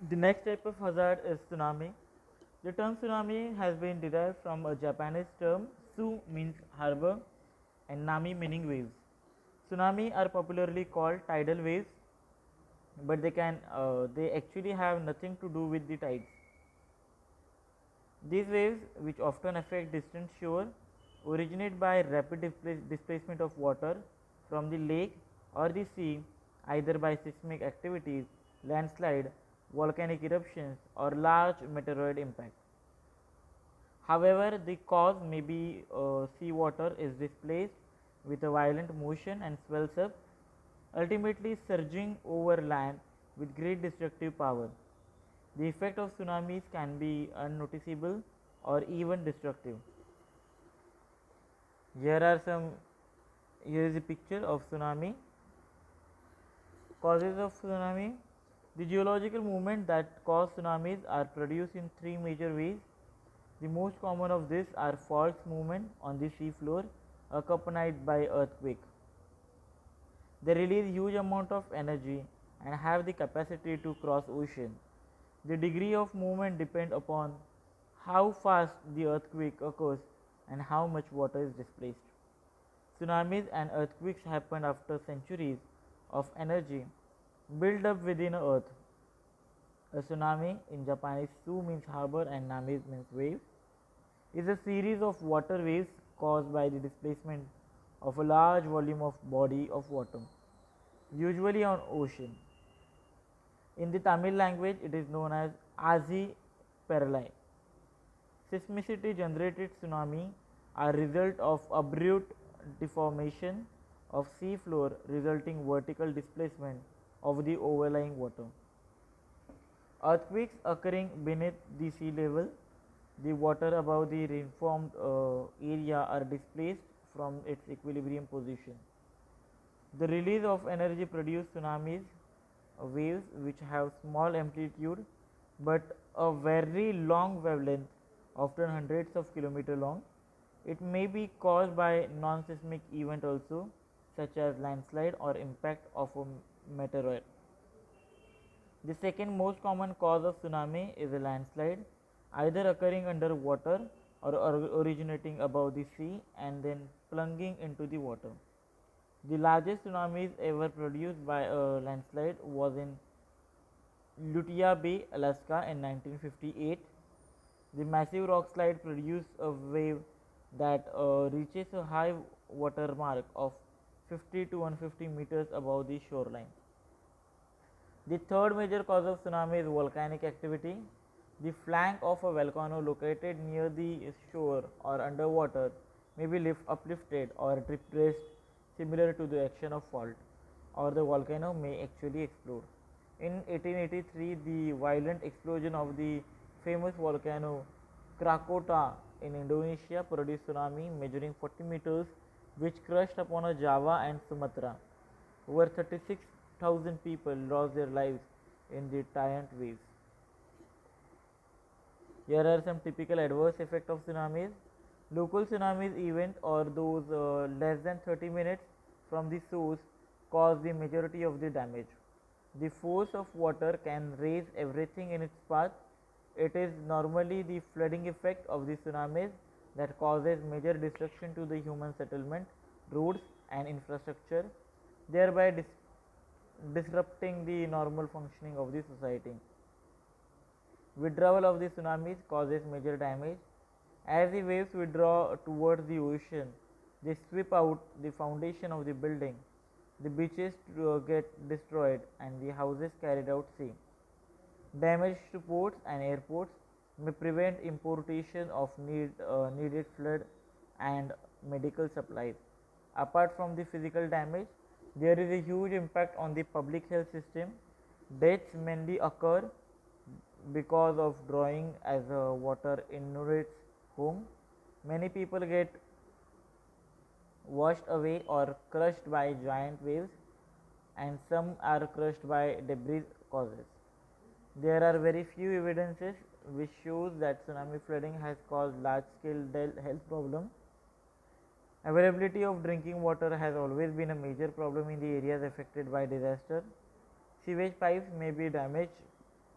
The next type of hazard is tsunami. The term tsunami has been derived from a Japanese term "su" means harbor and "nami" meaning waves. Tsunami are popularly called tidal waves, but they actually have nothing to do with the tides. These waves, which often affect distant shore, originate by rapid displacement of water from the lake or the sea, either by seismic activities, landslide, volcanic eruptions, or large meteoroid impact. However, the cause may be seawater is displaced with a violent motion and swells up, ultimately surging over land with great destructive power. The effect of tsunamis can be unnoticeable or even destructive. Here are some Here is a picture of tsunami. Causes of tsunami. The geological movements that cause tsunamis are produced in three major ways. The most common of these are fault movement on the sea floor accompanied by earthquake. They release huge amount of energy and have the capacity to cross ocean. The degree of movement depends upon how fast the earthquake occurs and how much water is displaced. Tsunamis and earthquakes happen after centuries of energy built up within Earth. A tsunami, in Japanese "su" means harbor and "nami" means wave, is a series of water waves caused by the displacement of a large volume of body of water, usually on ocean. In the Tamil language, it is known as Azi Peralai. Seismicity generated tsunami are result of abrupt deformation of sea floor resulting vertical displacement of the overlying water. Earthquakes occurring beneath the sea level, the water above the reformed area are displaced from its equilibrium position. The release of energy produces tsunamis, waves which have small amplitude but a very long wavelength, often hundreds of kilometers long. It may be caused by non-seismic event also, such as landslide or impact of a meteor. The second most common cause of tsunami is a landslide, either occurring under water or originating above the sea and then plunging into the water. The largest tsunamis ever produced by a landslide was in Lutya Bay, Alaska in 1958. The massive rock slide produced a wave that reaches a high water mark of 50 to 150 meters above the shoreline. The third major cause of tsunami is volcanic activity. The flank of a volcano located near the shore or underwater may be uplifted or depressed, similar to the action of fault, or the volcano may actually explode. In 1883, the violent explosion of the famous volcano Krakatoa in Indonesia produced tsunami measuring 40 meters, which crushed upon Java and Sumatra. Over 36,000 people lost their lives in the giant waves. Here are some typical adverse effects of tsunamis. Local tsunamis event or those less than 30 minutes from the source cause the majority of the damage. The force of water can raise everything in its path. It is normally the flooding effect of the tsunamis that causes major destruction to the human settlement, roads and infrastructure, thereby disrupting the normal functioning of the society. Withdrawal of the tsunamis causes major damage. As the waves withdraw towards the ocean, they sweep out the foundation of the building, the beaches get destroyed and the houses carried out sea. Damage to ports and airports may prevent importation of needed flood and medical supplies. Apart from the physical damage, there is a huge impact on the public health system. Deaths mainly occur because of drawing as water inundates home. Many people get washed away or crushed by giant waves, and some are crushed by debris causes. There are very few evidences which shows that tsunami flooding has caused large scale health problems. Availability of drinking water has always been a major problem in the areas affected by disaster. Sewage pipes may be damaged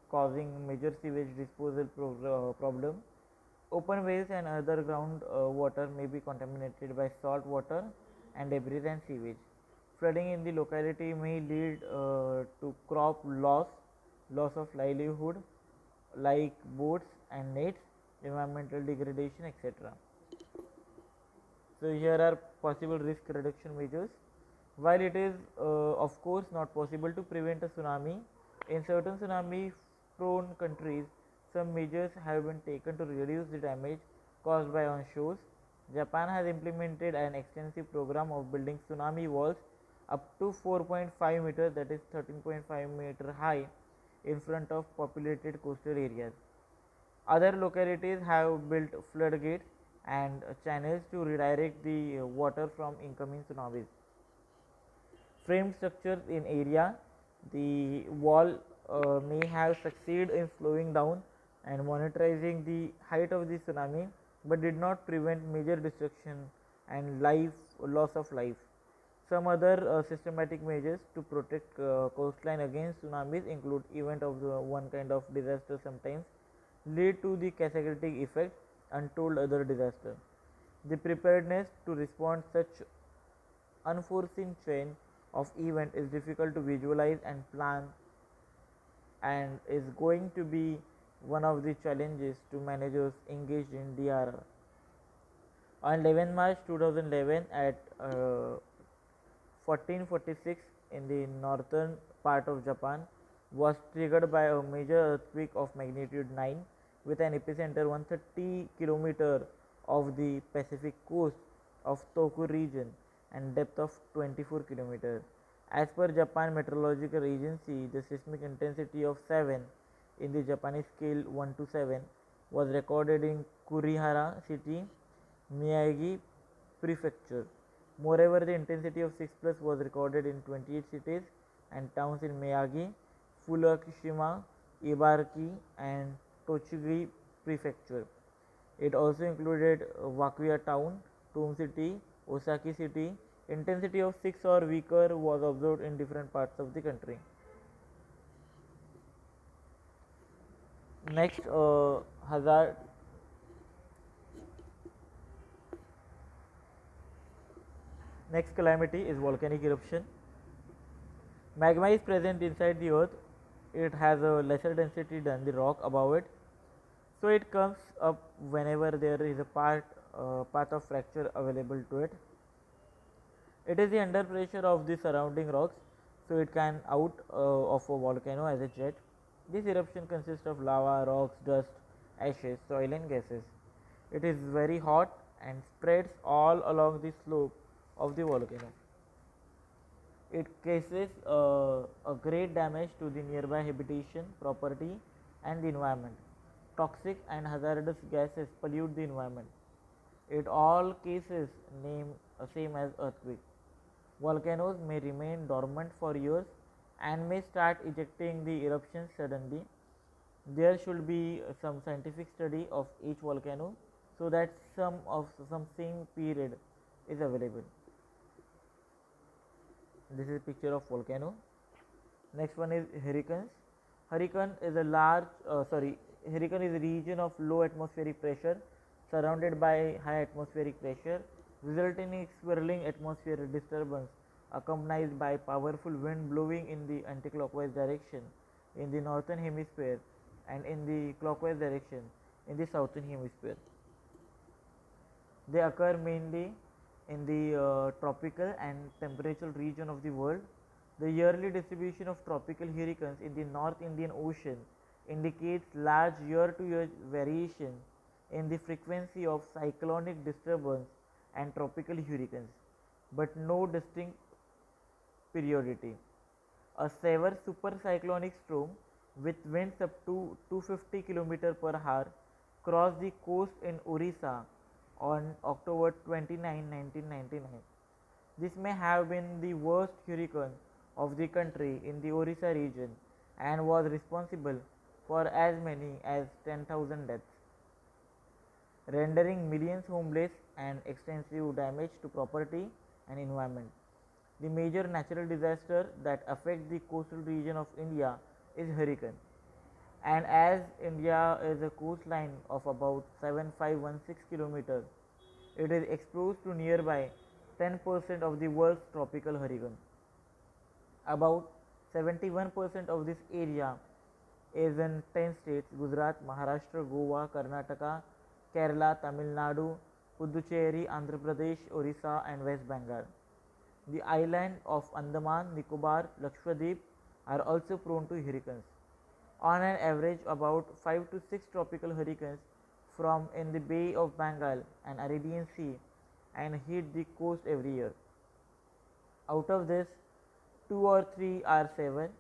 causing major sewage disposal problem. Open wells and other ground water may be contaminated by salt water and debris and sewage. Flooding in the locality may lead to crop loss, loss of livelihood like boats and nets, environmental degradation, etc. So here are possible risk reduction measures. While it is of course not possible to prevent a tsunami, in certain tsunami prone countries, some measures have been taken to reduce the damage caused by onshores. Japan has implemented an extensive program of building tsunami walls up to 4.5 meters, that is 13.5 meter high, in front of populated coastal areas. Other localities have built floodgates and channels to redirect the water from incoming tsunamis. Frame structures in area, the wall may have succeeded in slowing down and monitoring the height of the tsunami, but did not prevent major destruction and loss of life. Some other systematic measures to protect coastline against tsunamis include event of the one kind of disaster sometimes lead to the cascading effect untold other disaster. The preparedness to respond such unforeseen chain of event is difficult to visualize and plan, and is going to be one of the challenges to managers engaged in DRR. On 11 March 2011 at 1446 in the northern part of Japan was triggered by a major earthquake of magnitude 9 with an epicenter 130 km of the Pacific coast of Toku region and depth of 24 km. As per Japan Meteorological Agency, the seismic intensity of 7 in the Japanese scale 1 to 7 was recorded in Kurihara city, Miyagi prefecture. Moreover, the intensity of 6 plus was recorded in 28 cities and towns in Miyagi, Fukushima, Ibaraki and Tochigi prefecture. It also included Wakuya town, Toom city, Osaki city. Intensity of 6 or weaker was observed in different parts of the country. Next hazard next calamity is volcanic eruption. Magma is present inside the earth. It has a lesser density than the rock above it, so it comes up whenever there is a path of fracture available to it. It is the under pressure of the surrounding rocks, so it can out of a volcano as a jet. This eruption consists of lava, rocks, dust, ashes, soil and gases. It is very hot and spreads all along the slope of the volcano. It causes a great damage to the nearby habitation, property and the environment. Toxic and hazardous gases pollute the environment. It all cases name same as earthquake. Volcanoes may remain dormant for years and may start ejecting the eruptions suddenly. There should be some scientific study of each volcano so that some same period is available. This is a picture of volcano. Next one is hurricanes. Hurricane is a hurricane is a region of low atmospheric pressure surrounded by high atmospheric pressure, resulting in swirling atmospheric disturbance accompanied by powerful wind blowing in the anticlockwise direction in the northern hemisphere and in the clockwise direction in the southern hemisphere. They occur mainly in the tropical and temperate region of the world. The yearly distribution of tropical hurricanes in the North Indian Ocean indicates large year-to-year variation in the frequency of cyclonic disturbance and tropical hurricanes, but no distinct periodicity. A severe supercyclonic storm with winds up to 250 km per hour crossed the coast in Orissa on October 29, 1999. This may have been the worst hurricane of the country in the Orissa region and was responsible for as many as 10,000 deaths, rendering millions homeless and extensive damage to property and environment. The major natural disaster that affect the coastal region of India is hurricane. And as India is a coastline of about 7516 kilometers, it is exposed to nearby 10% of the world's tropical hurricane. About 71% of this area is in 10 states: Gujarat, Maharashtra, Goa, Karnataka, Kerala, Tamil Nadu, Puducherry, Andhra Pradesh, Orissa, and West Bengal. The island of Andaman, Nicobar, Lakshadweep are also prone to hurricanes. On an average, about 5 to 6 tropical hurricanes from in the Bay of Bengal and Arabian Sea and hit the coast every year. Out of this, 2 or 3 are severe.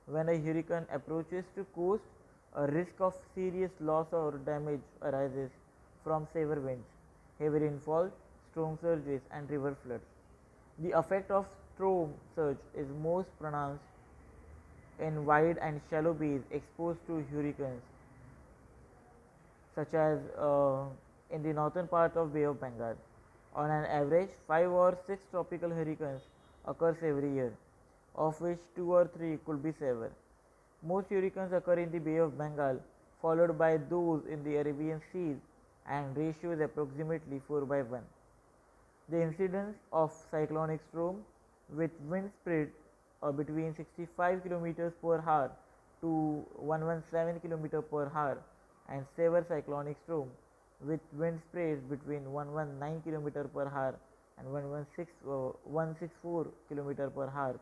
When a hurricane approaches to coast, a risk of serious loss or damage arises from severe winds, heavy rainfall, storm surges, and river floods. The effect of storm surge is most pronounced in wide and shallow bays exposed to hurricanes, such as in the northern part of Bay of Bengal. On an average, 5 or 6 tropical hurricanes occurs every year, of which 2 or 3 could be severe. Most hurricanes occur in the Bay of Bengal, followed by those in the Arabian Sea, and ratio is approximately 4 by 1. The incidence of cyclonic storm with wind speed between 65 km per hour to 117 km per hour and severe cyclonic storm with wind speeds between 119 km per hour and 164 km per hour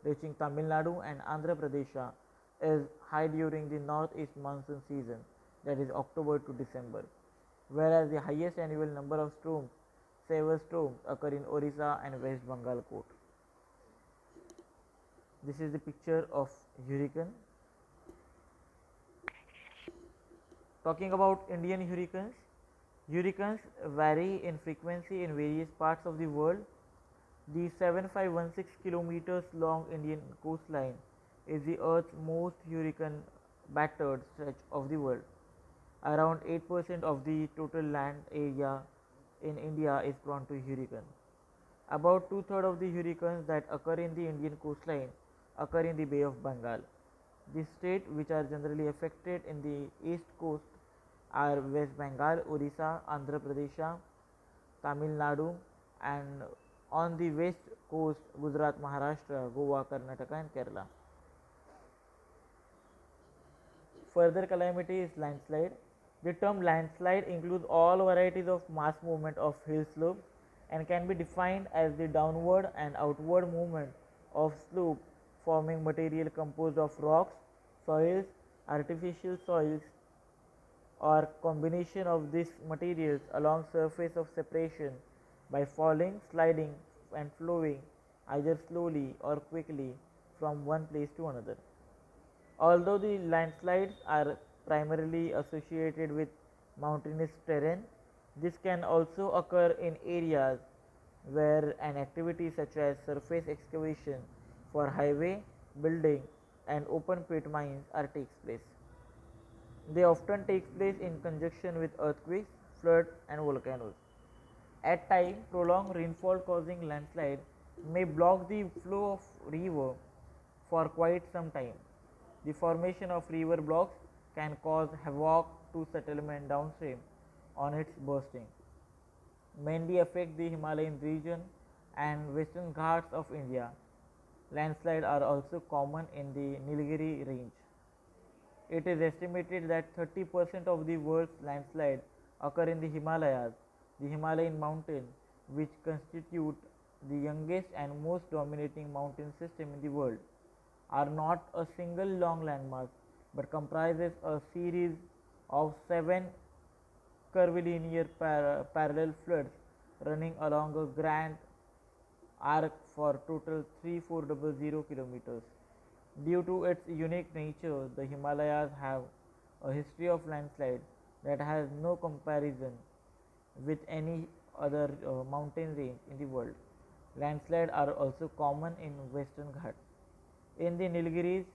reaching Tamil Nadu and Andhra Pradesh is high during the northeast monsoon season, that is October to December, whereas the highest annual number of storms, severe storms, occur in Orissa and West Bengal coast. This is the picture of hurricane. Talking about Indian hurricanes, hurricanes vary in frequency in various parts of the world. The 7516 kilometers long Indian coastline is the Earth's most hurricane battered stretch of the world. Around 8% of the total land area in India is prone to hurricane. About two-thirds of the hurricanes that occur in the Indian coastline occur in the Bay of Bengal. The states which are generally affected in the east coast are West Bengal, Orissa, Andhra Pradesh, Tamil Nadu, and on the west coast Gujarat, Maharashtra, Goa, Karnataka, and Kerala. Further calamity is landslide. The term landslide includes all varieties of mass movement of hill slopes and can be defined as the downward and outward movement of slope forming material composed of rocks, soils, artificial soils, or combination of these materials along surface of separation by falling, sliding, and flowing either slowly or quickly from one place to another. Although the landslides are primarily associated with mountainous terrain, this can also occur in areas where an activity such as surface excavation for highway, building, and open pit mines takes place. They often take place in conjunction with earthquakes, floods, and volcanoes. At times, prolonged rainfall causing landslide may block the flow of river for quite some time. The formation of river blocks can cause havoc to settlement downstream on its bursting. Mainly affect the Himalayan region and western Ghats of India. Landslides are also common in the Nilgiri range. It is estimated that 30% of the world's landslides occur in the Himalayas, the Himalayan mountain, which constitute the youngest and most dominating mountain system in the world, are not a single long landmass but comprises a series of 7 curvilinear parallel floods running along a grand arc for total 3400 kilometers. Due to its unique nature, the Himalayas have a history of landslides that has no comparison with any other mountain range in the world. Landslides are also common in Western Ghats. In the Nilgiris,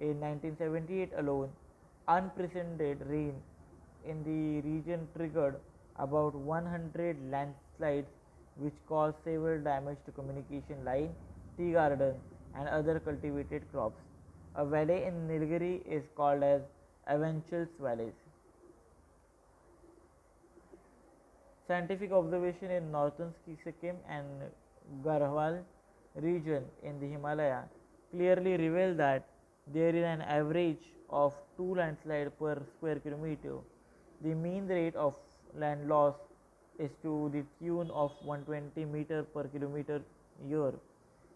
in 1978 alone, unprecedented rain in the region triggered about 100 landslides which caused severe damage to communication line, tea garden, and other cultivated crops. A valley in Nilgiri is called as eventual valleys. Scientific observation in northern Sikkim and Garhwal region in the Himalaya clearly reveal that there is an average of 2 landslides per square kilometer. The mean rate of land loss is to the tune of 120 meter per kilometer year,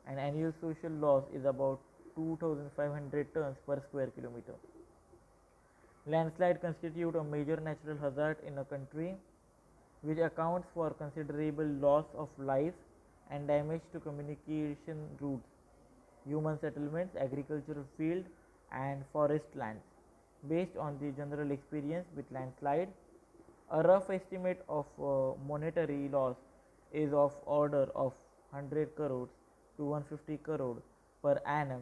and annual social loss is about 2500 tons per square kilometer. Landslide constitute a major natural hazard in a country, which accounts for considerable loss of life and damage to communication routes, human settlements, agricultural field and forest lands. Based on the general experience with landslide, a rough estimate of monetary loss is of order of 100 crores to 150 crore per annum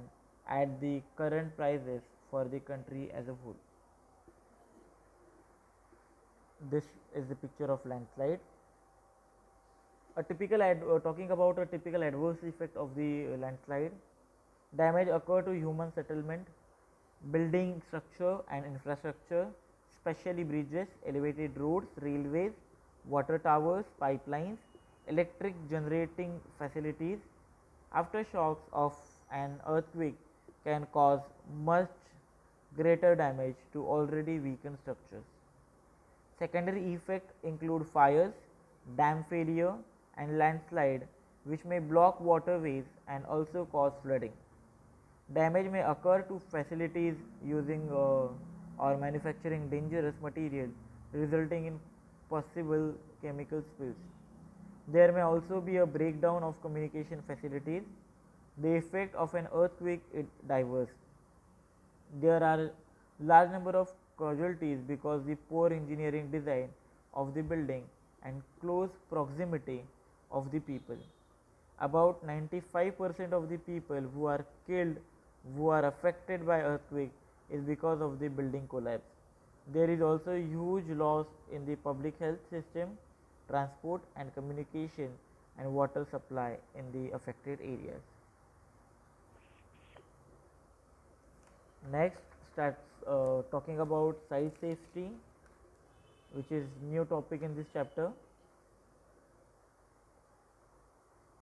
at the current prices for the country as a whole. This is the picture of landslide. Talking about a typical adverse effect of the landslide: damage occur to human settlement, building structure and infrastructure, especially bridges, elevated roads, railways, water towers, pipelines, electric generating facilities. Aftershocks of an earthquake can cause much greater damage to already weakened structures. Secondary effects include fires, dam failure and landslide, which may block waterways and also cause flooding. Damage may occur to facilities using or manufacturing dangerous material, resulting in possible chemical spills. There may also be a breakdown of communication facilities. The effect of an earthquake is diverse. There are large number of casualties because the poor engineering design of the building and close proximity of the people. About 95% of the people who are killed, who are affected by earthquake, is because of the building collapse. There is also huge loss in the public health system, transport and communication and water supply in the affected areas. Next starts talking about site safety, which is new topic in this chapter.